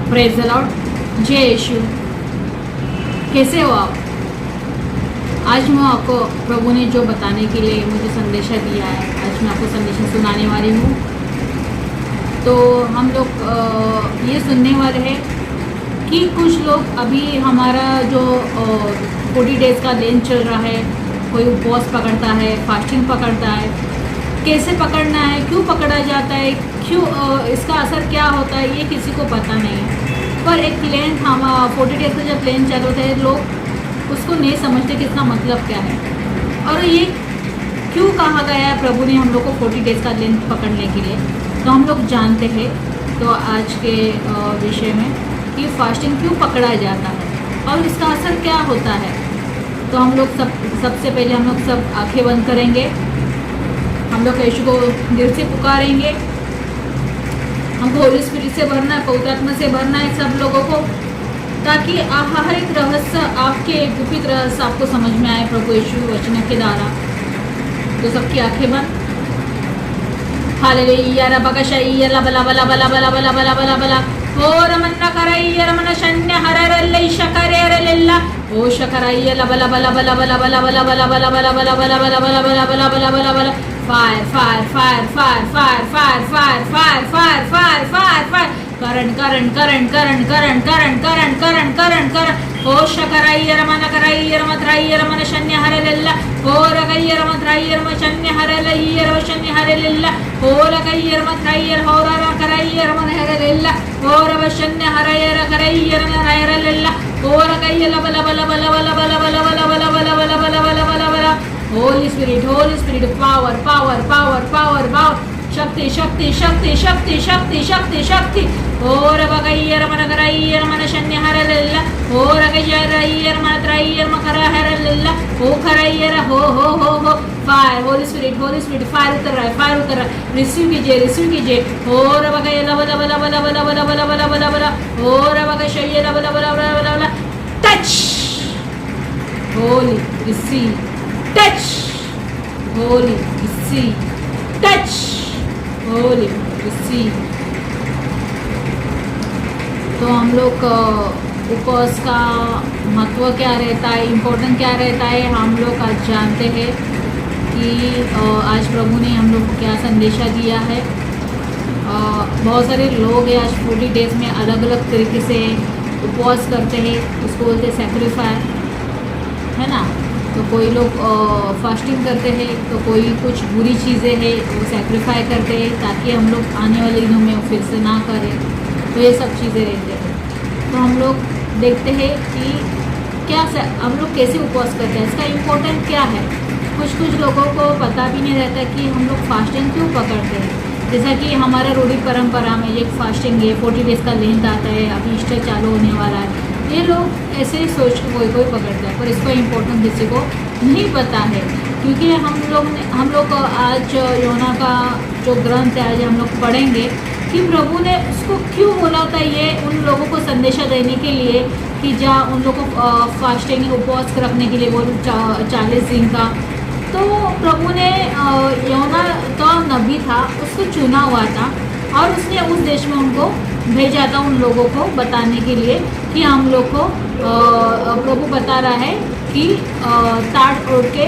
Praise the Lord, जय यीशु। कैसे हो आप? आज मैं आपको प्रभु ने जो बताने के लिए मुझे संदेशा दिया है, आज मैं आपको संदेशा सुनाने वाली हूँ। तो हम लोग ये सुनने वाले हैं कि कुछ लोग अभी हमारा जो 40 डेज़ का लेन चल रहा है, कोई उपवास पकड़ता है, फास्टिंग पकड़ता है, कैसे पकड़ना है, क्यों पकड़ा जाता है, क्यों इसका असर क्या होता है, ये किसी को पता नहीं है। पर एक प्लेन हम 40 डेज़ का जब प्लेन चल होता है, लोग उसको नहीं समझते कि इसका मतलब क्या है और ये क्यों कहा गया है प्रभु ने हम लोग को 40 डेज़ का लेन पकड़ने के लिए। तो हम लोग जानते हैं तो आज के विषय में कि फास्टिंग क्यों पकड़ा जाता है और इसका असर क्या होता है। तो हम लोग सबसे पहले हम लोग सब आंखें बंद करेंगे, हम लोग यीशु को दिल से पुकारेंगे। हमको होली स्पिरिट से भरना है, पवित्र आत्मा से भरना है सब लोगों को, ताकि हर एक रहस्य आपके गुप्त रहस्य आपको समझ में आए प्रभु यीशु वचन के द्वारा। तो सबकी आंखें बंद। हालेलुया रबकशय बला बला बला बला बला बला बला बला ओ रमन करय रमन शन्य हररल्लै शकरेरल्ला ओ शकरय बला बला बला बला बला बला बला बला बला बला बला बला बला बला बला बला बला बला fire fire fire fire fire fire fire fire fire fire fire fire current current current current current current current current current current ओ शकरय रमन करय रमत्रय रमन शन्य हररल्ला ओ रगय रमत्रय रमन शन्य हररल्ला रमन शन्य हररल्ला ओ रगय रमत्रय होरर करय रमन हररल्ला ओ रव शन्य हरय करय रमन हररल्ला ओ रगय बला बला बला बला बला बला बला बला बला बला बला बला बला बला Holi spirit power power power power power शक्ति शक्ति शक्ति शक्ति शक्ति शक्ति शक्ति और बगैर मन करैर मन शन्य हरल्ला और गैर मन त्रैर मकर हरल्ला हो करैर हो फायर होली स्पिरिट फायर उतर रहा है रिसीव कीजिए और बगैर बला बला बला बला बला बला बला बला बला और बगैर बला बला बला बला touch Holi receive touch Holi receive touch Holi receive. तो हम लोग उपवास का महत्व क्या रहता है, इम्पोर्टेंट क्या रहता है, हम लोग आज जानते हैं कि आज प्रभु ने हम लोग को क्या संदेशा दिया है। बहुत सारे लोग हैं आज 40 डेज़ में अलग अलग तरीके से उपवास करते हैं, उसको बोलते हैं सैक्रिफाई, है ना। तो कोई लोग फास्टिंग करते हैं, तो कोई कुछ बुरी चीज़ें हैं वो सैक्रिफाई करते हैं ताकि हम लोग आने वाले दिनों में फिर से ना करें। तो ये सब चीज़ें रहते हैं। तो हम लोग देखते हैं कि क्या हम लोग कैसे उपवास करते हैं, इसका इम्पोर्टेंट क्या है। कुछ लोगों को पता भी नहीं रहता कि हम लोग फास्टिंग क्यों पकड़ते हैं। जैसा कि हमारा रूढ़ी परंपरा में एक फास्टिंग है, 40 डेज़ का लेंथ आता है, अभी ईस्टर चालू होने वाला है, ये लोग ऐसे ही सोच के कोई पकड़ता है, पर इसका इम्पोर्टेंस किसी को नहीं पता है। क्योंकि हम लोग आज योना का जो ग्रंथ है आज हम लोग पढ़ेंगे कि प्रभु ने उसको क्यों बोला था, ये उन लोगों को संदेशा देने के लिए कि जहाँ उन लोगों को फास्टिंग उपवास रखने के लिए बोल 40 दिन का। तो प्रभु ने योना तो नबी था, उसको चुना हुआ था और उसने उस देश में उनको भेजा था उन लोगों को बताने के लिए कि हम लोग को प्रभु बता रहा है कि ताट ओढ़ के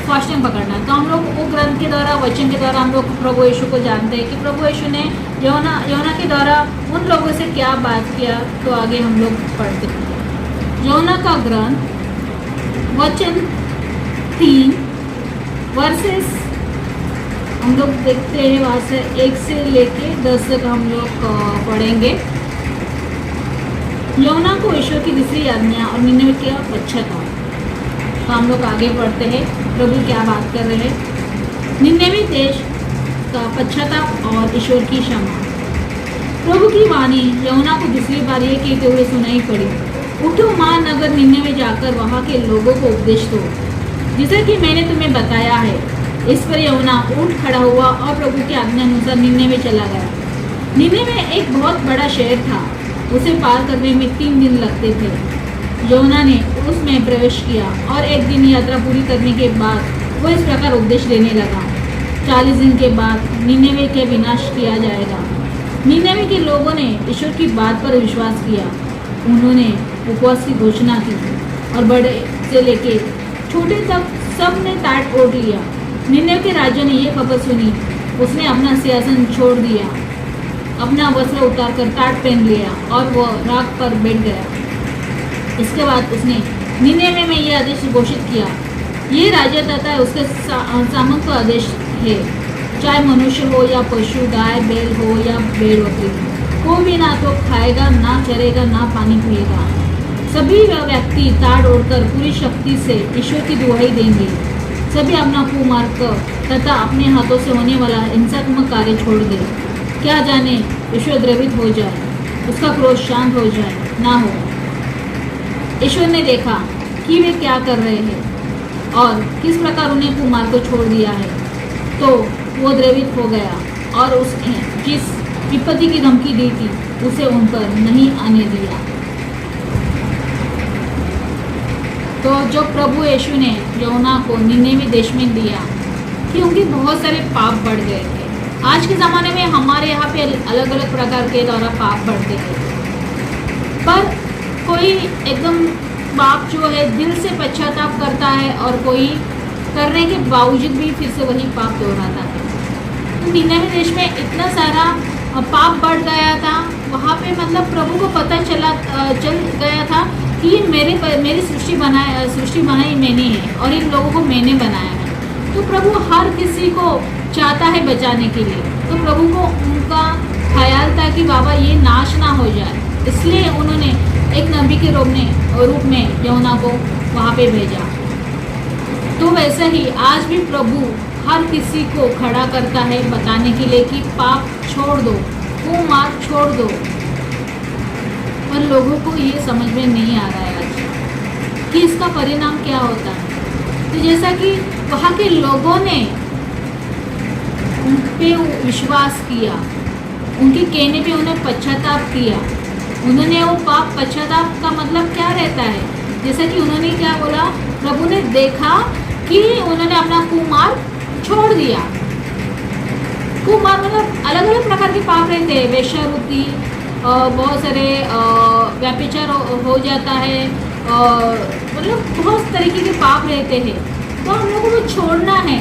फास्टिंग पकड़ना है। तो हम लोग वो ग्रंथ के द्वारा, वचन के द्वारा हम लोग प्रभु यीशु को जानते हैं कि प्रभु यीशु ने योना के द्वारा उन लोगों से क्या बात किया। तो आगे हम लोग पढ़ते हैं योना का ग्रंथ वचन 3 वर्सेस हम लोग देखते हैं, वहाँ से 1 से लेके 10 तक हम लोग पढ़ेंगे। योना को ईश्वर की दूसरी आज्ञा और निन्नवे का पश्चाताप। तो हम लोग आगे पढ़ते हैं प्रभु क्या बात कर रहे हैं। निन्नवे देश का पश्चाताप और ईश्वर की क्षमा। प्रभु की वाणी योना को दूसरी बार ये कहते हुए सुनाई पड़ी, उठो महानगर निन्नवे जाकर वहाँ के लोगों को उपदेश दो, जैसा कि मैंने तुम्हें बताया है। इस पर योना उठ खड़ा हुआ और प्रभु की आज्ञा अनुसार निन्नवे चला गया। निन्नवे एक बहुत बड़ा शहर था, उसे पार करने में 3 दिन लगते थे। योना ने उसमें प्रवेश किया और 1 दिन यात्रा पूरी करने के बाद वो इस प्रकार उपदेश देने लगा, 40 दिन के बाद निन्नवे के विनाश किया जाएगा। निनवे के लोगों ने ईश्वर की बात पर विश्वास किया। उन्होंने उपवास की घोषणा की और बड़े से लेके छोटे तक सब ने टाट ओढ़ लिया। निनवे के राजा ने यह खबर सुनी, उसने अपना सिंहासन छोड़ दिया, अपना वस्त्र उतार कर टाट पहन लिया और वह राख पर बैठ गया। इसके बाद उसने निनवे में यह आदेश घोषित किया, ये राजा तथा उसके सामंत का आदेश है, चाहे मनुष्य हो या पशु, गाय बैल हो या भेड़ बकरी, कोई भी ना तो खाएगा, ना चरेगा, ना पानी पिएगा। सभी व्यक्ति ताड़ ओढ़कर पूरी शक्ति से ईश्वर की दुहाई देंगे। सभी अपना कुमार्ग तथा अपने हाथों से होने वाला हिंसात्मक कार्य छोड़ दे। क्या जाने ईश्वर द्रवित हो जाए, उसका क्रोध शांत हो जाए, ना हो। ईश्वर ने देखा कि वे क्या कर रहे हैं और किस प्रकार उन्हें कुमार्ग को छोड़ दिया है, तो वो द्रवित हो गया और उसने जिस विपत्ति की धमकी दी थी उसे उन पर नहीं आने दिया। तो जो प्रभु यीशु ने योना को निनवे देश में दिया कि उनके बहुत सारे पाप बढ़ गए थे। आज के ज़माने में हमारे यहाँ पे अलग अलग प्रकार के द्वारा पाप बढ़ते हैं, पर कोई एकदम पाप जो है दिल से पश्चाताप करता है और कोई करने के बावजूद भी फिर से वही पाप दोहराता है। तो निनवे देश में इतना सारा पाप बढ़ गया था, वहाँ पे मतलब प्रभु को पता चल गया था कि ये मेरी सृष्टि बनाई मैंने है और इन लोगों को मैंने बनाया है। तो प्रभु हर किसी को चाहता है बचाने के लिए। तो प्रभु को उनका ख्याल था कि बाबा ये नाश ना हो जाए, इसलिए उन्होंने एक नबी के रूप में योना को वहाँ पे भेजा। तो वैसे ही आज भी प्रभु हर किसी को खड़ा करता है बताने के लिए कि पाप छोड़ दो, कुमार्ग छोड़ दो, पर लोगों को ये समझ में नहीं आ रहा है आज कि इसका परिणाम क्या होता है। तो जैसा कि वहाँ के लोगों ने उन पे विश्वास किया, उनके कहने पे उन्हें पश्चाताप किया, उन्होंने वो पाप पश्चाताप का मतलब क्या रहता है, जैसा कि उन्होंने क्या बोला, प्रभु ने देखा कि उन्होंने अपना कुमार्ग छोड़ दिया। कुमार्ग मतलब अलग अलग प्रकार के पाप रहते हैं, वेश्यावृत्ति, बहुत सारे व्याभिचार हो जाता है, मतलब बहुत तरीके के पाप रहते हैं। तो हम लोगों को छोड़ना है।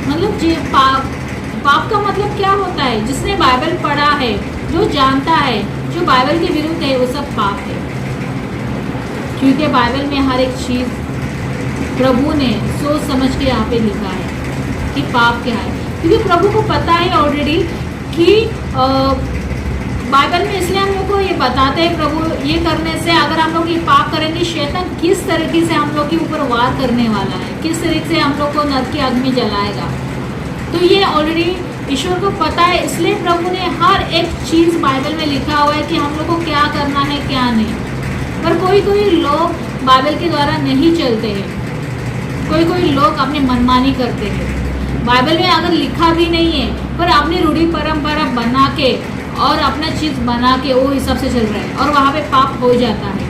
मतलब जो पाप का मतलब क्या होता है, जिसने बाइबल पढ़ा है, जो जानता है, जो बाइबल के विरुद्ध है, वो सब पाप है। क्योंकि बाइबल में हर एक चीज़ प्रभु ने सोच समझ के यहाँ पे लिखा है कि पाप क्या है। क्योंकि प्रभु को पता है ऑलरेडी कि बाइबल में, इसलिए हम लोग को ये बताते हैं प्रभु, ये करने से अगर हम लोग ये पाप करेंगे, शैतान किस तरीके से हम लोग के ऊपर वार करने वाला है, किस तरीके से हम लोग को नरक की आग में जलाएगा। तो ये ऑलरेडी ईश्वर को पता है, इसलिए प्रभु ने हर एक चीज़ बाइबल में लिखा हुआ है कि हम लोग को क्या करना है क्या नहीं। पर कोई लोग बाइबल के द्वारा नहीं चलते हैं, कोई लोग अपनी मनमानी करते हैं। बाइबल में अगर लिखा भी नहीं है, पर अपनी रूढ़ी परंपरा बना के और अपना चीज़ बना के वो हिसाब से चल रहा है और वहाँ पे पाप हो जाता है।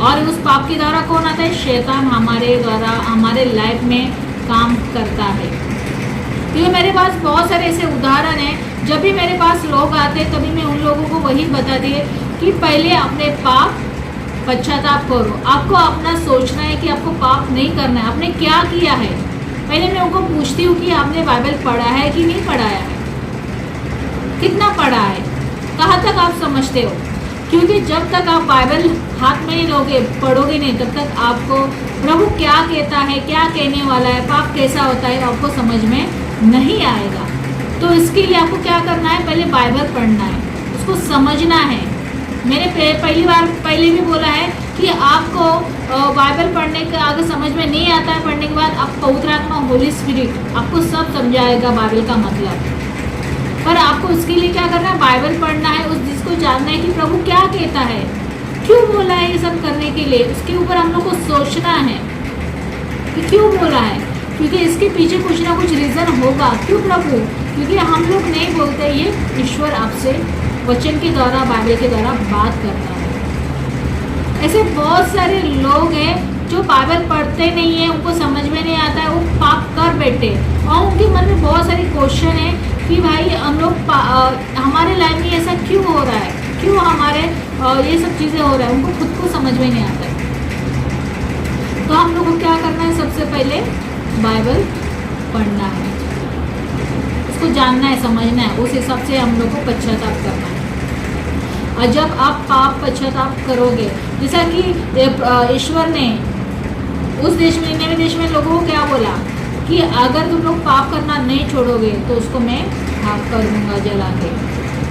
और उस पाप के द्वारा कौन आता है? शैतान हमारे द्वारा हमारे लाइफ में काम करता है। क्योंकि मेरे पास बहुत सारे ऐसे उदाहरण हैं, जब भी मेरे पास लोग आते हैं तभी मैं उन लोगों को वही बताती है कि पहले अपने पाप पश्चाताप करो। आपको अपना सोचना है कि आपको पाप नहीं करना है, आपने क्या किया है। पहले मैं उनको पूछती हूँ कि आपने बाइबल पढ़ा है कि नहीं पढ़ाया है, कितना पढ़ा है, कहाँ तक आप समझते हो। क्योंकि जब तक आप बाइबल हाथ में नहीं लोगे, पढ़ोगे नहीं, तब तक आपको प्रभु क्या कहता है, क्या कहने वाला है, पाप कैसा होता है, आपको समझ में नहीं आएगा। तो इसके लिए आपको क्या करना है, पहले बाइबल पढ़ना है, उसको समझना है। मैंने पहले भी बोला है कि आपको बाइबल पढ़ने के अगर समझ में नहीं आता है, पढ़ने के बाद आप पवित्र आत्मा होली स्पिरिट आपको सब समझाएगा बाइबल का मतलब। पर आपको इसके लिए क्या करना है, बाइबल पढ़ना है, उस चीज़ को जानना है कि प्रभु क्या कहता है, क्यों बोला है ये सब करने के लिए। उसके ऊपर हम लोग को सोचना है कि क्यों बोला है, क्योंकि इसके पीछे कुछ ना कुछ रीज़न होगा। क्यों प्रभु? क्योंकि हम लोग नहीं बोलते, ये ईश्वर आपसे वचन के द्वारा, बाइबल के द्वारा बात करता है। ऐसे बहुत सारे लोग हैं जो बाइबल पढ़ते नहीं है, उनको समझ में नहीं आता है, वो पाप कर बैठे और उनके मन में बहुत सारे क्वेश्चन है कि भाई हम लोग हमारे लाइफ में ऐसा क्यों हो रहा है, क्यों हमारे ये सब चीज़ें हो रहा है, उनको खुद को समझ में नहीं आता है। तो हम लोग को क्या करना है, सबसे पहले बाइबल पढ़ना है, उसको जानना है, समझना है, उस हिसाब से हम लोग को पश्चाताप करना है। और जब आप पाप पश्चाताप करोगे, जैसा कि ईश्वर ने उस देश में, निन्यानवे देश में लोगों को क्या बोला कि अगर तुम लोग पाप करना नहीं छोड़ोगे तो उसको मैं खाक कर दूंगा जला के।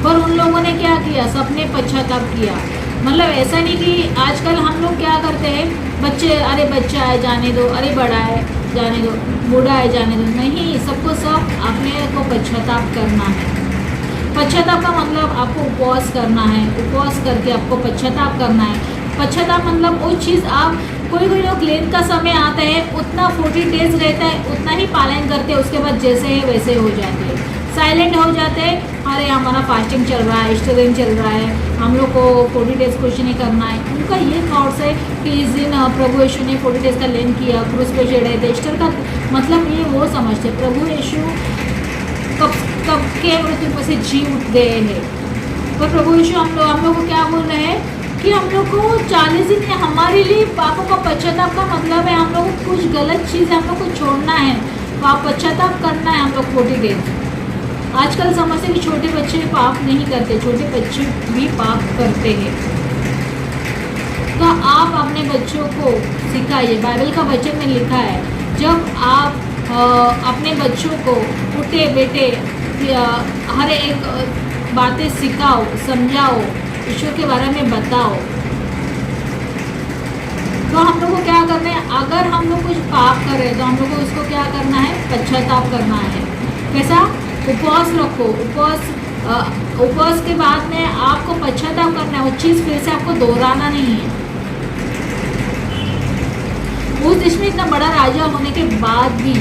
पर उन लोगों ने क्या किया, सबने पश्चाताप किया। मतलब ऐसा नहीं कि आजकल हम लोग क्या करते हैं, बच्चे, अरे बच्चा है जाने दो, अरे बड़ा है जाने दो, बूढ़ा है जाने दो, नहीं, सबको सब अपने को पश्चाताप करना है। पश्चाताप का मतलब आपको उपवास करना है, उपवास करके आपको पश्चाताप करना है। पश्चाताप मतलब वो चीज़ आप, कोई लोग लेन का समय आता है, उतना 40 डेज रहता है, उतना ही पालन करते हैं, उसके बाद जैसे है वैसे हो जाते हैं, साइलेंट हो जाते हैं, अरे हमारा फास्टिंग चल रहा है, ईस्टर दिन चल रहा है, हम लोग को 40 डेज कुछ नहीं करना है। उनका ये थॉट्स है कि इस दिन प्रभु यीशु ने 40 डेज का लेन किया, क्रूस पे चढ़े थे। ईस्टर का मतलब ये वो समझते, प्रभु यीशु कब के मृत्यु पर से जी उठ गए हैं। पर प्रभु यीशु हम लोग को क्या बोल रहे हैं कि हम लोग को 40 दिन में हमारे लिए पापों का पश्चाताप का मतलब है, हम लोग को कुछ गलत चीज़ हम लोग को छोड़ना है, पाप पश्चाताप करना है हम लोग 40 डेज। आजकल समझते हैं कि छोटे बच्चे पाप नहीं करते, छोटे बच्चे भी पाप करते हैं। तो आप अपने बच्चों को सिखाइए, बाइबल का वचन में लिखा है, जब आप अपने बच्चों को उठे बैठे हर एक बातें सिखाओ, समझाओ, ईश्वर के बारे में बताओ, तो हम लोग को क्या करना है, अगर हम लोग कुछ पाप कर रहे हैं तो हम लोग को उसको क्या करना है, पश्चाताप करना है। कैसा, उपवास रखो, उपवास के बाद में आपको पश्चाताप करना है, वो चीज़ फिर से आपको दोहराना नहीं है। उस देश में इतना बड़ा राजा होने के बाद भी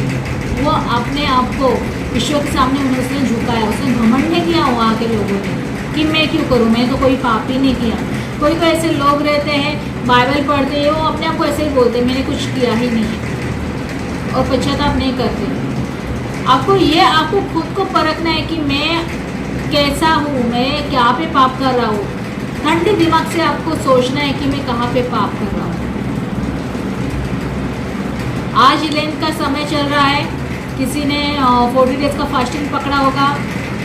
वो अपने आप को ईश्वर के सामने उसने झुकाया, उसने घमंड नहीं किया वहाँ के लोगों ने कि मैं क्यों करूँ, मैं तो कोई पाप ही नहीं किया। कोई ऐसे लोग रहते हैं, बाइबल पढ़ते हैं, वो अपने आप को ऐसे ही बोलते हैं, मैंने कुछ किया ही नहीं है, और पश्चाताप नहीं करते। आपको खुद को परखना है कि मैं कैसा हूँ, मैं क्या पे पाप कर रहा हूँ। ठंडे दिमाग से आपको सोचना है कि मैं कहाँ पे पाप कर रहा हूँ। आज लेंट का समय चल रहा है, किसी ने 40 डेज का फास्टिंग पकड़ा होगा,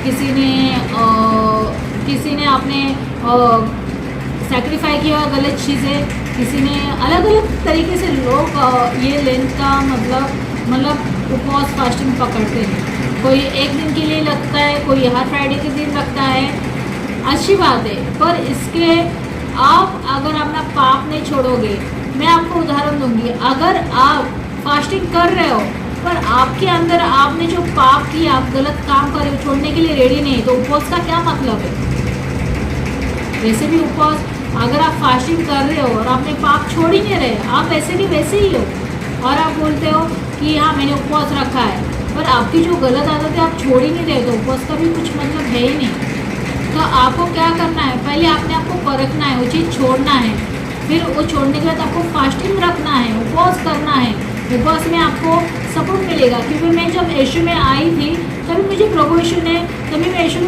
किसी ने आपने सैक्रिफाई किया गलत चीज़ें, किसी ने अलग अलग तरीके से लोग ये लेंट का मतलब उपवास फास्टिंग पकड़ते हैं। कोई एक दिन के लिए लगता है, कोई हर फ्राइडे के दिन लगता है, अच्छी बात है। पर इसके आप अगर अपना पाप नहीं छोड़ोगे, मैं आपको उदाहरण दूंगी, अगर आप फास्टिंग कर रहे हो पर आपके अंदर आपने जो पाप किया, आप गलत काम कर रहे हो, छोड़ने के लिए रेडी नहीं, तो उपवास का क्या मतलब है। वैसे भी उपवास, अगर आप फास्टिंग कर रहे हो और आपने पाप छोड़ ही नहीं रहे, आप ऐसे भी वैसे ही हो, और आप बोलते हो कि हाँ मैंने उपवास रखा है, पर आपकी जो गलत आदत है आप छोड़ ही नहीं रहे, तो उपवास का भी कुछ मतलब है ही नहीं। तो आपको क्या करना है, पहले आपने आपको परखना है, वो चीज़ छोड़ना है, फिर वो छोड़ने के बाद आपको फास्टिंग रखना है, उपवास करना है। उपवास में आपको सपोर्ट मिलेगा, क्योंकि मैं जब यीशु में आई थी तभी मुझे प्रभु यीशु ने, तभी मैं ईश्वर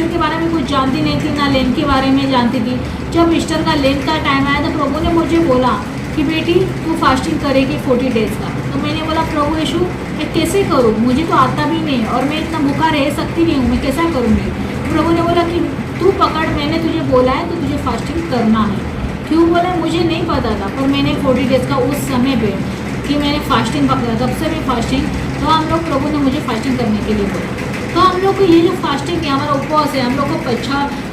के बारे में कुछ जानती नहीं थी, ना लेन के बारे में जानती थी। जब ईस्टर का लेन का टाइम आया तो प्रभु ने मुझे बोला कि बेटी तू फास्टिंग करेगी 40 डेज का। तो मैंने बोला प्रभु यीशु मैं कैसे करूँ, मुझे तो आता भी नहीं और मैं इतना भूखा रह सकती नहीं हूँ, मैं कैसा करूँगी। प्रभु ने बोला कि तू पकड़, मैंने तुझे बोला है तो तुझे फास्टिंग करना है। क्यों बोला मुझे नहीं पता था, पर मैंने 40 डेज का उस समय पे कि मैंने फास्टिंग पकड़ा, तब से भी फास्टिंग, तो हम लोग प्रभु ने मुझे फास्टिंग करने के लिए बोला। तो हम लोग को ये जो फास्टिंग है, हमारा उपवास है, हम लोग को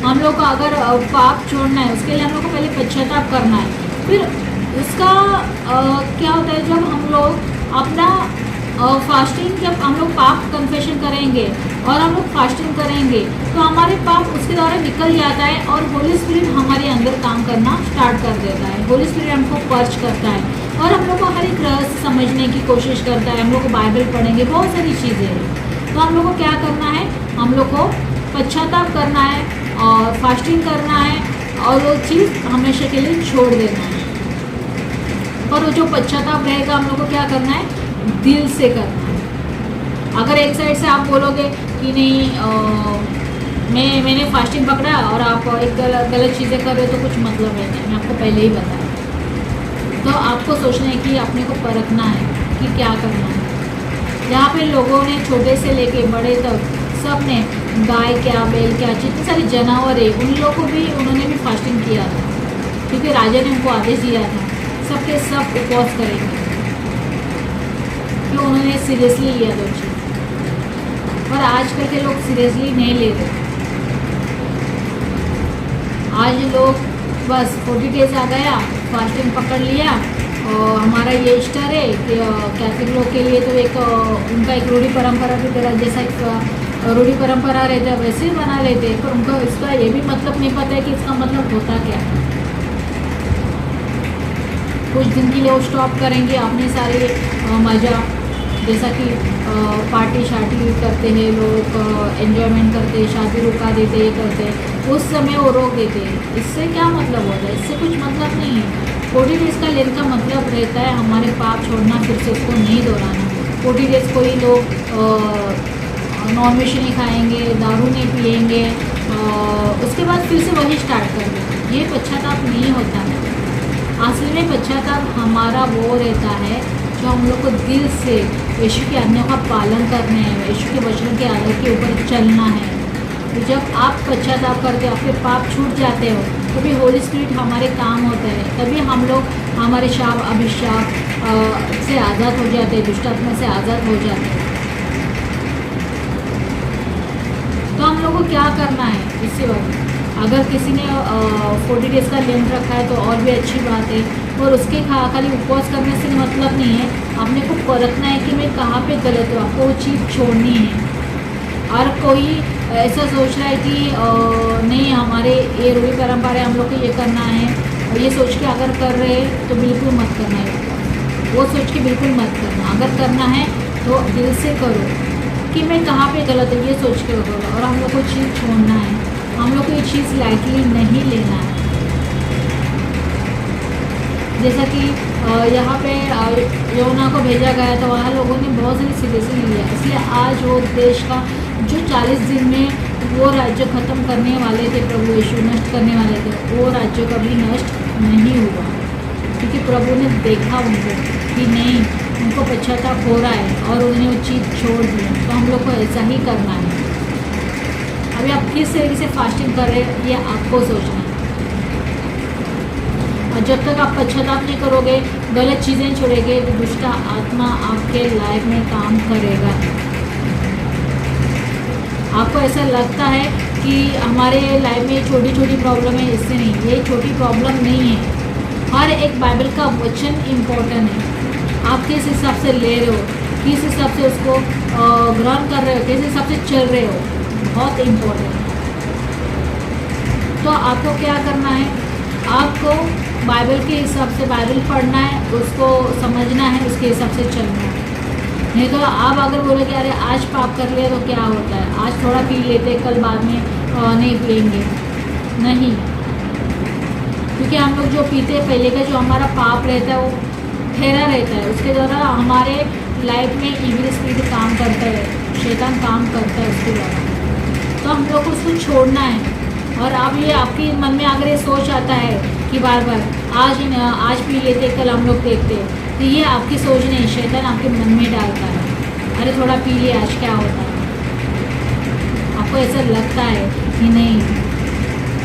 हम लोग को अगर पाप छोड़ना है उसके लिए हम लोग को पहले पश्चाताप करना है। फिर इसका क्या होता है, जब हम लोग अपना फास्टिंग, जब हम लोग पाप कन्फेशन करेंगे और हम लोग फास्टिंग करेंगे तो हमारे पाप उसके द्वारा निकल जाता है और होली स्पिरिट हमारे अंदर काम करना स्टार्ट कर देता है। होली स्पिरिट हमको पर्च करता है और हम लोग को हर एक रहस्य समझने की कोशिश करता है। हम लोग को बाइबल पढ़ेंगे, बहुत सारी चीज़ें हैं। तो हम लोग को क्या करना है, हम लोग को पश्चाताप करना है और फास्टिंग करना है और वो चीज़ हमेशा के लिए छोड़ देना है। और वो जो पश्चाताप रहेगा हम लोग को क्या करना है, दिल से करना है। अगर एक साइड से आप बोलोगे कि नहीं मैंने फास्टिंग पकड़ा और आप एक गलत चीज़ें कर रहे हो तो कुछ मतलब है नहीं, मैं आपको पहले ही बताया। तो आपको सोचना है कि अपने को परखना है कि क्या करना है। यहाँ पे लोगों ने छोटे से लेके बड़े तक सब ने गाय क्या बैल क्या जितने सारे जानवर है उन लोगों को भी उन्होंने भी फास्टिंग किया था, क्योंकि राजा ने उनको आदेश दिया था सबके सब उपवास करेंगे। तो उन्होंने सीरियसली लिया दो चीज़, पर आजकल के लोग सीरियसली नहीं ले रहे। आज लोग बस 40 डेज आ गया, फास्टिंग पकड़ लिया, और हमारा ये इस्टर है कि कैथलिक लोग के लिए तो एक उनका एक रूढ़ी परंपरा की तरह जैसा एक रूढ़ी परंपरा रहता है वैसे ही बना लेते हैं, पर उनको इसका ये भी मतलब नहीं पता है कि इसका मतलब होता क्या है। कुछ दिन के लिए वो स्टॉप करेंगे अपने सारे मज़ा, जैसा कि पार्टी शार्टी करते हैं लोग, एंजॉयमेंट करते हैं, शादी रुका देते हैं करते हैं, उस समय वो रोक देते हैं। इससे क्या मतलब होता है? इससे कुछ मतलब नहीं है। 40 डेज़ का लेने का मतलब रहता है हमारे पाप छोड़ना, फिर से उसको नहीं दोहराना। 40 डेज़ कोई लोग नॉनवेज नहीं खाएंगे, दारू नहीं पिएंगे, उसके बाद फिर से वही स्टार्ट कर देंगे। ये पश्चाताप नहीं होता है। असली में पश्चाताप हमारा वो रहता है जो हम लोग को दिल से यीशु की आज्ञा का पालन करना है, यीशु के वचनों के आधार के ऊपर चलना है। तो जब आप पश्चाताप करते हो, आपके पाप छूट जाते हो, तभी होली स्पिरिट हमारे काम होता है, तभी हम लोग हमारे शाप अभिशाप से आज़ाद हो जाते हैं, दुष्टात्मा से आज़ाद हो जाते हैं। तो हम लोग को क्या करना है इससे वक्त? अगर किसी ने 40 डेज़ का लेंथ रखा है तो और भी अच्छी बात है, और उसके खाली उपवास करने से मतलब नहीं है। अपने को परखना है कि मैं कहाँ पे गलत हूँ, आपको वो चीज़ छोड़नी है। और कोई ऐसा सोच रहा है कि नहीं हमारे ये रूढ़ी परंपरा है, हम लोग को ये करना है, और ये सोच के अगर कर रहे हैं तो बिल्कुल मत करना है। वो सोच के बिल्कुल मत करना। अगर करना है तो दिल से करो कि मैं कहाँ पे गलत हूँ, ये सोच के करो। और हम लोग को चीज़ छोड़ना है, हम लोग को ये चीज़ लाइटली नहीं लेना है। जैसा कि यहाँ पे योना को भेजा गया था, वहाँ लोगों ने बहुत सारी सीरियसली लिया, इसलिए आज वो देश का जो 40 दिन में वो राज्य ख़त्म करने वाले थे, प्रभु यीशु नष्ट करने वाले थे, वो राज्य कभी नष्ट नहीं हुआ, क्योंकि प्रभु ने देखा उनको कि नहीं, उनको पश्चाताप हो रहा है और उन्होंने वो चीज़ छोड़ दी। तो हम लोग को ऐसा ही करना है। अभी आप किस तरीके से फास्टिंग कर रहे हैं ये आपको सोचना है। और जब तक आप पश्चाताप नहीं करोगे, गलत चीज़ें छोड़ेंगे, तो दुष्ट आत्मा आपके लाइफ में काम करेगा। आपको ऐसा लगता है कि हमारे लाइफ में छोटी छोटी प्रॉब्लम है, इससे नहीं, ये छोटी प्रॉब्लम नहीं है। हर एक बाइबल का वचन इम्पोर्टेंट है। आप किस हिसाब से ले रहे हो, किस हिसाब से उसको ग्रहण कर रहे हो, किस हिसाब से चल रहे हो, बहुत इम्पोर्टेंट है। तो आपको क्या करना है? आपको बाइबल के हिसाब से बाइबल पढ़ना है, उसको समझना है, उसके हिसाब से चलना है। नहीं तो आप अगर बोले कि अरे आज पाप कर लिया तो क्या होता है, आज थोड़ा पी लेते, कल बाद में नहीं पिएंगे, नहीं। क्योंकि हम लोग जो पीते हैं, पहले का जो हमारा पाप रहता है वो ठहरा रहता है, उसके द्वारा हमारे लाइफ में इविल स्पिरिट काम करता है, शैतान काम करता है उसके द्वारा। तो हम लोग को उसको छोड़ना है। और अब ये आपके मन में अगर ये सोच आता है कि बार बार आज पी लेते, कल हम लोग देखते, तो ये आपकी सोच नहीं, शैतान आपके मन में डालता है, अरे थोड़ा पी लिए, आज क्या होता है। आपको ऐसा लगता है कि नहीं,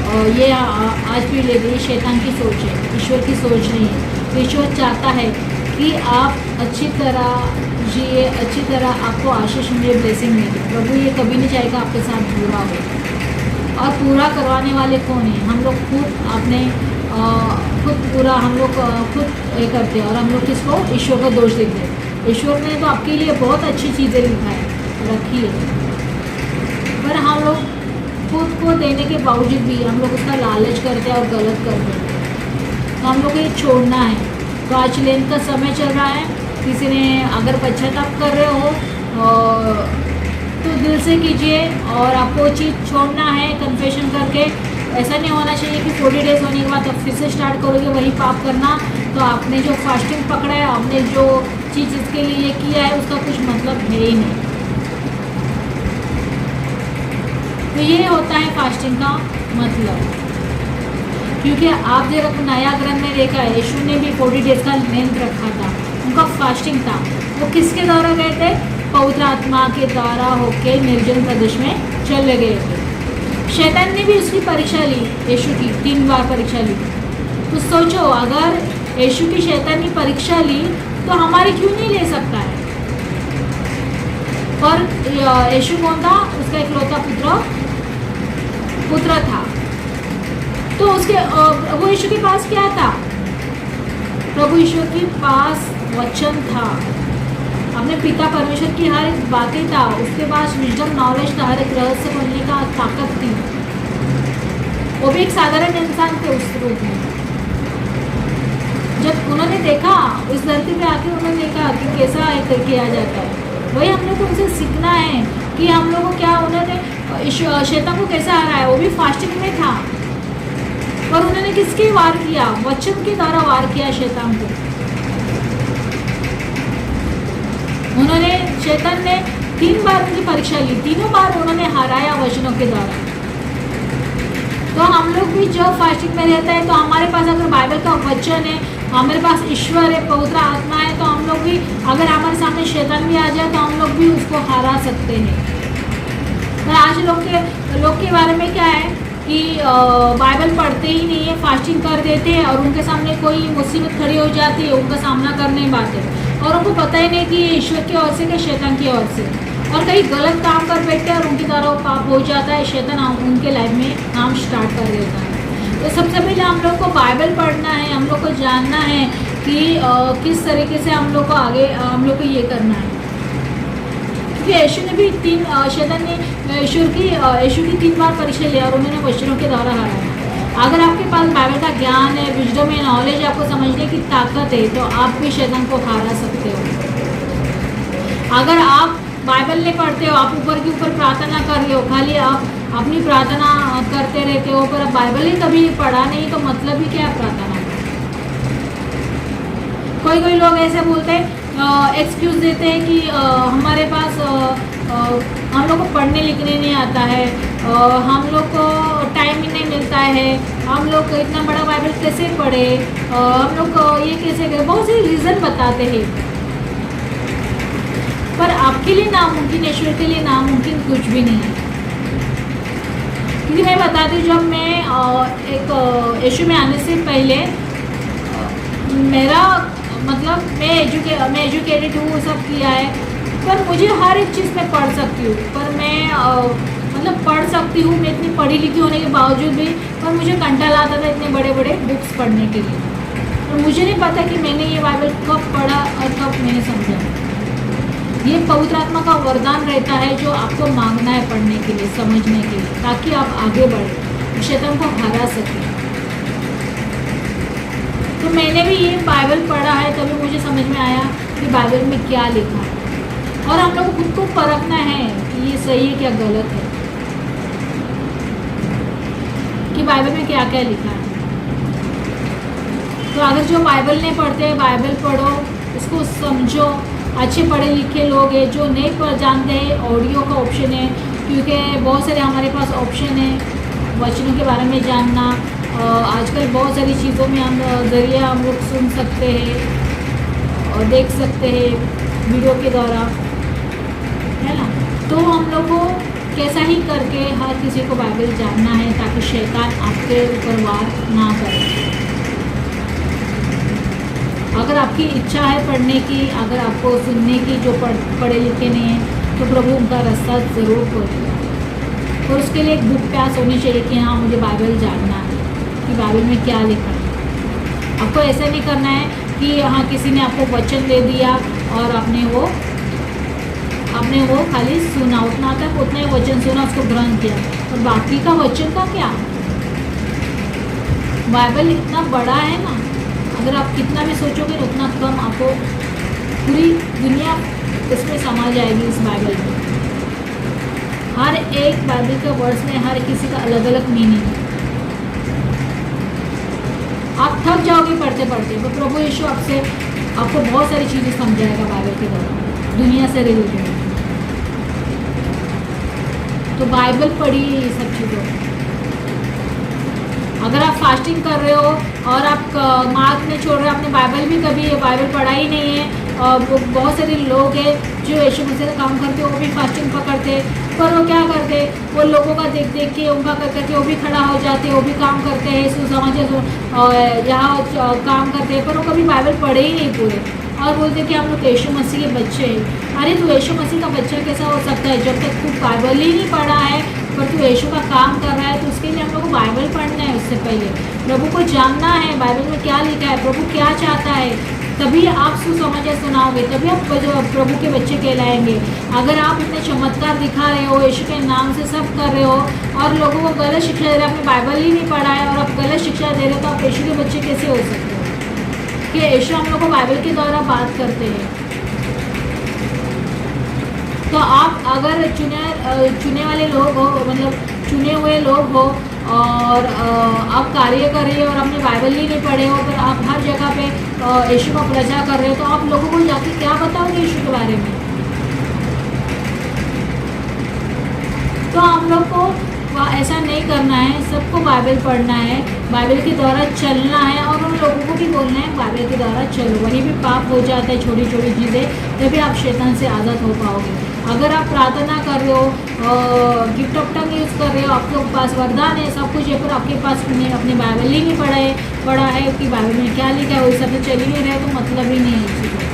और ये आज पी लेते, ये शैतान की सोच है, ईश्वर की सोच नहीं है। तो ईश्वर चाहता है कि आप अच्छी तरह जिए, अच्छी तरह आपको आशीष मिले, ब्लेसिंग मिले। प्रभु ये कभी नहीं चाहेगा आपके साथ बुरा हो। और पूरा करवाने वाले कौन है? हम लोग खुद अपने खुद पूरा हम लोग खुद ये करते हैं, और हम लोग किसको? ईश्वर को दोष देते हैं। ईश्वर ने तो आपके लिए बहुत अच्छी चीज़ें रखी है, पर हम लोग खुद को देने के बावजूद भी हम लोग उसका लालच करते हैं और गलत करते हैं। तो हम लोग को ये छोड़ना है। तो आज लेन का समय चल रहा है, किसी ने अगर पश्चाताप कर रहे हो तो दिल से कीजिए, और आपको चीज़ छोड़ना है कन्फेशन करके। ऐसा नहीं होना चाहिए कि 40 डेज़ होने के बाद अब फिर से स्टार्ट करोगे वही पाप करना। तो आपने जो फास्टिंग पकड़ा है, आपने जो चीज़ इसके लिए किया है, उसका कुछ मतलब है ही नहीं। तो ये होता है फास्टिंग का मतलब। क्योंकि आप जब नया ग्रंथ में देखा है, यीशु ने भी 40 डेज का लेंथ रखा था, उनका फास्टिंग था। वो किसके द्वारा गए थे? पवित्र आत्मा के द्वारा होके निर्जन प्रदेश में चले गए थे। शैतान ने भी उसकी परीक्षा ली, यीशु की 3 बार परीक्षा ली। तो सोचो, अगर यीशु की शैतान ने परीक्षा ली तो हमारी क्यों नहीं ले सकता है? पर यीशु कौन था? उसका इकलौता पुत्र था। तो उसके प्रभु यीशु के पास क्या था? प्रभु यीशु के पास वचन था, अपने पिता परमेश्वर की हर एक बातें था, उसके पास विजडम नॉलेज था, हर एक रहस्य खोलने का ताकत थी। वो भी एक साधारण इंसान थे उस रूप में। जब उन्होंने देखा इस धरती पे आके, उन्होंने देखा कि कैसा किया जाता है, वही हम लोग को उनसे सीखना है कि हम लोग को क्या, उन्होंने शैतान को कैसा हराया। वो भी फास्टिंग में था, पर उन्होंने किसके वार किया? वचन के द्वारा वार किया शैतान को। उन्होंने, शैतान ने 3 बार उनकी परीक्षा ली, तीनों बार उन्होंने हराया वचनों के द्वारा। तो हम लोग भी जब फास्टिंग में रहता है, तो हमारे पास अगर बाइबल का वचन है, हमारे पास ईश्वर है, पवित्र आत्मा है, तो हम लोग भी, अगर हमारे सामने शैतान भी आ जाए तो हम लोग भी उसको हरा सकते हैं। पर आज लोग के बारे में क्या है कि बाइबल पढ़ते ही नहीं है, फास्टिंग कर देते हैं और उनके सामने कोई मुसीबत खड़ी हो जाती है, उनका सामना करने की बात है, और उनको पता ही नहीं कि ईश्वर की ओर से कि शैतान की ओर से, और कहीं गलत काम कर बैठते हैं और उनके द्वारा वो पाप हो जाता है, शैतान उनके लाइफ में काम स्टार्ट कर देता है। तो सबसे पहले हम लोग को बाइबल पढ़ना है, हम लोग को जानना है कि किस तरीके से हम लोग को आगे, हम लोग को ये करना है। क्योंकि यीशु ने भी शैतान ने यीशु की 3 बार परीक्षा लिया और उन्होंने वचनों के द्वारा हराया। अगर आपके पास बाइबल का ज्ञान है, विजडम है, नॉलेज, आपको समझने की ताकत है, तो आप भी शैतान को हरा सकते हो। अगर आप बाइबल नहीं पढ़ते हो, आप ऊपर के ऊपर प्रार्थना कर रहे हो, खाली आप अपनी प्रार्थना करते रहते हो, पर बाइबल ही कभी पढ़ा नहीं, तो मतलब ही क्या है प्रार्थना का? कोई लोग ऐसे बोलते हैं, एक्सक्यूज़ देते हैं कि हमारे पास हम लोग को पढ़ने लिखने नहीं आता है, हम लोग को टाइम ही नहीं मिलता है, हम लोग इतना बड़ा बाइबल कैसे पढ़े, हम लोग को ये कैसे करें, बहुत से रीज़न बताते हैं। पर आपके लिए नामुमकिन, ईश्वर के लिए नामुमकिन कुछ भी नहीं है। क्योंकि मैं बताती हूँ, जब मैं यीशु में आने से पहले मेरा मतलब मैं एजुकेटेड हूँ, सब किया है, पर मुझे हर एक चीज़ में पढ़ सकती हूँ, पर मैं मतलब पढ़ सकती हूँ, मैं इतनी पढ़ी लिखी होने के बावजूद भी, पर मुझे कंटाला आता था इतने बड़े बड़े बुक्स पढ़ने के लिए। और मुझे नहीं पता कि मैंने ये बाइबल कब पढ़ा और कब मैंने समझा। ये पवित्र आत्मा का वरदान रहता है जो आपको मांगना है पढ़ने के लिए, समझने के लिए, ताकि आप आगे बढ़े, शैतान को हरा सकें। तो मैंने भी ये बाइबल पढ़ा है, तभी मुझे समझ में आया कि बाइबल में क्या लिखा है, और हम लोग खुद को परखना है कि ये सही है क्या गलत है, कि बाइबल में क्या क्या लिखा है। तो अगर जो बाइबल नहीं पढ़ते, बाइबल पढ़ो, उसको समझो। अच्छे पढ़े लिखे लोग हैं जो नहीं जानते हैं, ऑडियो का ऑप्शन है, क्योंकि बहुत सारे हमारे पास ऑप्शन है वचनों के बारे में जानना। आजकल बहुत सारी चीज़ों में हम ज़रिए हम लोग सुन सकते हैं और देख सकते हैं वीडियो के द्वारा, है ना। तो हम लोग को कैसा ही करके हर किसी को बाइबल जानना है, ताकि शैतान आपके ऊपर वार ना करे। अगर आपकी इच्छा है पढ़ने की, अगर आपको सुनने की, जो पढ़े लिखे नहीं हैं, तो प्रभु उनका रास्ता ज़रूर खोलेगा। और उसके लिए एक बुक प्यास होनी चाहिए कि हाँ, मुझे बाइबल जानना है कि बाइबल में क्या लिखा है। आपको ऐसा नहीं करना है कि हाँ, किसी ने आपको वचन दे दिया और आपने वो खाली सुना, उतना तक उतने वचन सुना, उसको ग्रहण किया, और बाकी का वचन का क्या? बाइबल इतना बड़ा है ना, अगर आप कितना भी सोचोगे उतना कम, आपको पूरी दुनिया इसमें समा जाएगी इस बाइबल में। हर एक बाइबल के वर्ड्स में हर किसी का अलग अलग मीनिंग है। आप थक जाओगे पढ़ते पढ़ते, तो प्रभु यीशु आपको बहुत सारी चीज़ें समझाएगा बाइबल के द्वारा, दुनिया से रिलेटेड। तो बाइबल पढ़िए ये सब चीज़ों। अगर आप फास्टिंग कर रहे हो और आप मार्क में छोड़ रहे हो, आपने बाइबल भी कभी बाइबल पढ़ा ही नहीं है, और बहुत सारे लोग हैं जो यीशु मसीह का काम करते हैं, वो भी फास्टिंग पकड़ते, पर वो क्या करते, वो लोगों का देख देख के उनका कर करके वो भी खड़ा हो जाते हैं, वो भी काम करते हैं, सुसमाचार यहाँ काम करते हैं, पर वो कभी बाइबल पढ़े ही नहीं पूरे, और बोलते कि हम लोग यीशु मसीह के बच्चे हैं। अरे तो यीशु मसीह का बच्चा कैसा हो सकता है जब तक तू बाइबल ही नहीं पढ़ा है, पर तू यीशु का काम कर रहा है, तो उसके लिए हम लोग को बाइबल पढ़ना है। उससे पहले प्रभु को जानना है, बाइबल में क्या लिखा है, प्रभु क्या चाहता है, तभी आप सुसमाचार सुनाओगे, तभी आप प्रभु के बच्चे कहलाएंगे। अगर आप इतने चमत्कार दिखा रहे हो, यीशु के नाम से सब कर रहे हो और लोगों को गलत शिक्षा दे रहे हो, आपने बाइबल ही नहीं पढ़ा है और आप गलत शिक्षा दे रहे हो, तो आप यीशु के बच्चे कैसे हो सकते हो? कि यीशु हम लोग को बाइबल के द्वारा बात करते हैं। तो आप अगर चुने वाले लोग हो, मतलब चुने हुए लोग हो, और आप कार्य कर रहे हो और आपने बाइबल ही नहीं पढ़े हो, पर आप हर जगह पे यीशु का प्रचार कर रहे हो, तो आप लोगों को जाके क्या बताओगे यीशु के बारे में? तो हम लोग को ऐसा नहीं करना है, सबको बाइबल पढ़ना है, बाइबल के द्वारा चलना है, और उन लोगों को भी बोलना है बाइबल के द्वारा चलो। वहीं भी पाप हो जाता है, छोटी छोटी चीज़ें, तभी आप शैतान से आज़ाद हो पाओगे। अगर आप प्रार्थना कर रहे हो, गिफ्ट ऑफ टंग यूज़ कर रहे हो, आपके पास वरदान है, सब कुछ है, पर आपके पास अपने बाइबल ही नहीं पढ़ा है कि बाइबल में क्या लिखा है, वही सब तो चल ही नहीं रहे, तो मतलब ही नहीं है चीज़ें।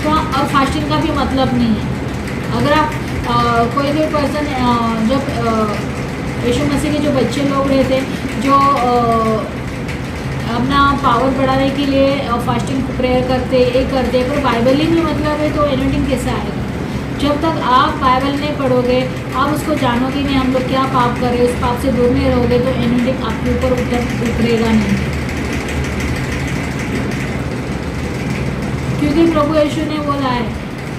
तो और फास्टिंग का भी मतलब नहीं है। अगर आप कोई भी पर्सन जब यीशु मसीह के जो बच्चे लोग रहते, जो अपना पावर बढ़ाने के लिए फास्टिंग प्रेयर करते, एक करते, पर बाइबल ही नहीं मतलब है, तो एनोइंटिंग कैसे आएगा? जब तक आप बाइबल नहीं पढ़ोगे, आप उसको जानोगे नहीं हम लोग क्या पाप कर रहे हैं, उस पाप से दूर नहीं रहोगे, तो एनोइंटिंग आपके ऊपर उतरेगा नहीं। क्योंकि प्रभु यीशु ने बोला है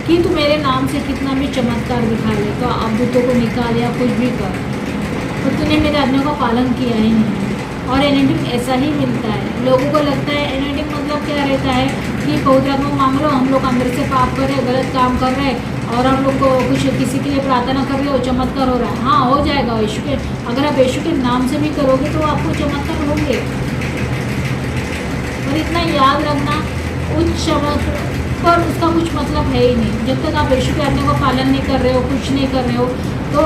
कि तू मेरे नाम से कितना भी चमत्कार दिखा ले, तो आप दूतों को निकाल या कुछ भी कर, तो तूने मेरे आज्ञाओं का पालन किया ही नहीं। और एनोइंटिंग ऐसा ही मिलता है। लोगों को लगता है एनोइंटिंग मतलब क्या रहता है कि पवित्र आत्मा मांग लो, हम लोग अंदर से पाप कर रहे हैं, गलत काम कर रहे हैं, और हम लोग को कुछ किसी के लिए प्रार्थना कर रहे हो, चमत्कार हो रहा है। हाँ, हो जाएगा यीशु के, अगर आप यीशु के नाम से भी करोगे तो आपको चमत्कार होंगे। और इतना याद रखना, उस चमत्कार पर उसका कुछ मतलब है ही नहीं। जब तक आप यीशु के आज्ञा का पालन नहीं कर रहे हो, कुछ नहीं कर रहे हो, तो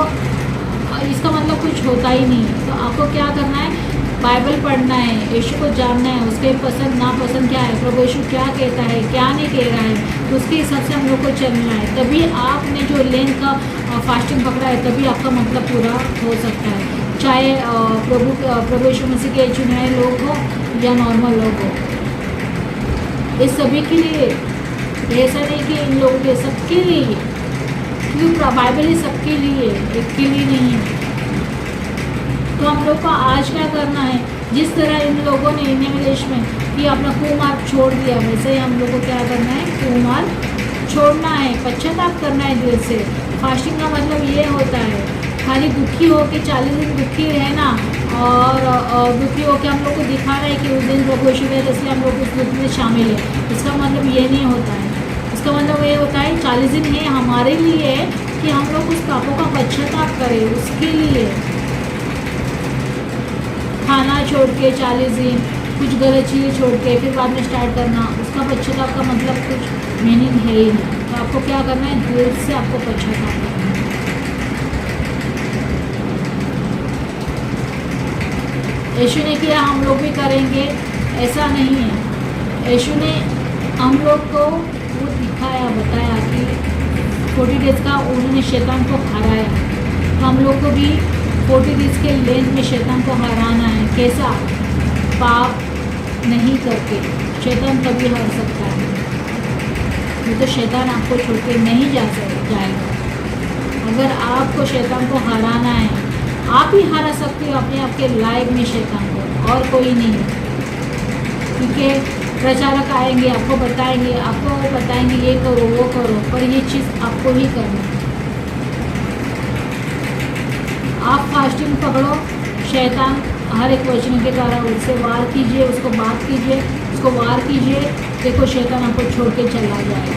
इसका मतलब कुछ होता ही नहीं है। तो आपको क्या करना है? बाइबल पढ़ना है, यीशु को जानना है, उसके पसंद नापसंद क्या है, प्रभु यीशु क्या कहता है, क्या नहीं कह रहा है, तो उसके हिसाब से हम लोग को चलना है। तभी आपने जो लेन का फास्टिंग पकड़ा है, तभी आपका मतलब पूरा हो सकता है। चाहे प्रभु यीशु मसीह के चुने हुए लोग हो या नॉर्मल लोग हो, ये सभी के लिए, ऐसा नहीं कि इन लोगों के, सबके लिए, क्योंकि बाइबल ही सबके लिए, एक के लिए नहीं है। तो हम लोग को आज क्या करना है? जिस तरह इन लोगों ने इंडिया में देश में कि अपना कुमार्ग छोड़ दिया, वैसे ही हम लोग को क्या करना है? कुमार्ग छोड़ना है, पश्चाताप करना है दिल से। फास्टिंग का मतलब ये होता है, खाली दुखी हो के 40 दिन दुखी रहना और दुखी हो के हम लोग को दिखाना है कि उस दिन प्रभु यीशु है, इसलिए हम लोग उस दुख में शामिल है। इसका मतलब ये नहीं होता है। इसका मतलब ये होता है 40 दिन है हमारे लिए कि हम लोग उस पापों का पश्चाताप करें, उसके लिए खाना छोड़ के 40 दिन, कुछ गलत चीज़ें छोड़ के फिर बाद में स्टार्ट करना, उसका पश्चाताप का मतलब कुछ मीनिंग है ही नहीं। तो आपको क्या करना है? दिल से आपको पश्चाताप करना है। यीशु ने किया, हम लोग भी करेंगे, ऐसा नहीं है। यीशु ने हम लोग को वो दिखाया, बताया कि 40 डेज का उन्होंने शैतान को हराया, तो हम लोग को भी 40 डेज के लेंथ में शैतान को हराना है। कैसा? पाप नहीं करके शैतान तभी हार सकता है, नहीं तो शैतान आपको छोड़ के नहीं जाएगा। अगर आपको शैतान को हराना है, आप ही हरा सकते हो अपने आपके लाइफ में शैतान को, और कोई नहीं। क्योंकि प्रचारक आएंगे, आपको बताएंगे ये करो वो करो, पर ये चीज़ आपको ही करना है। आप फास्टिंग पकड़ो, शैतान हर एक वचन के द्वारा उससे वार कीजिए, उसको बात कीजिए, उसको वार कीजिए, देखो शैतान आपको छोड़ के चला जाएगा।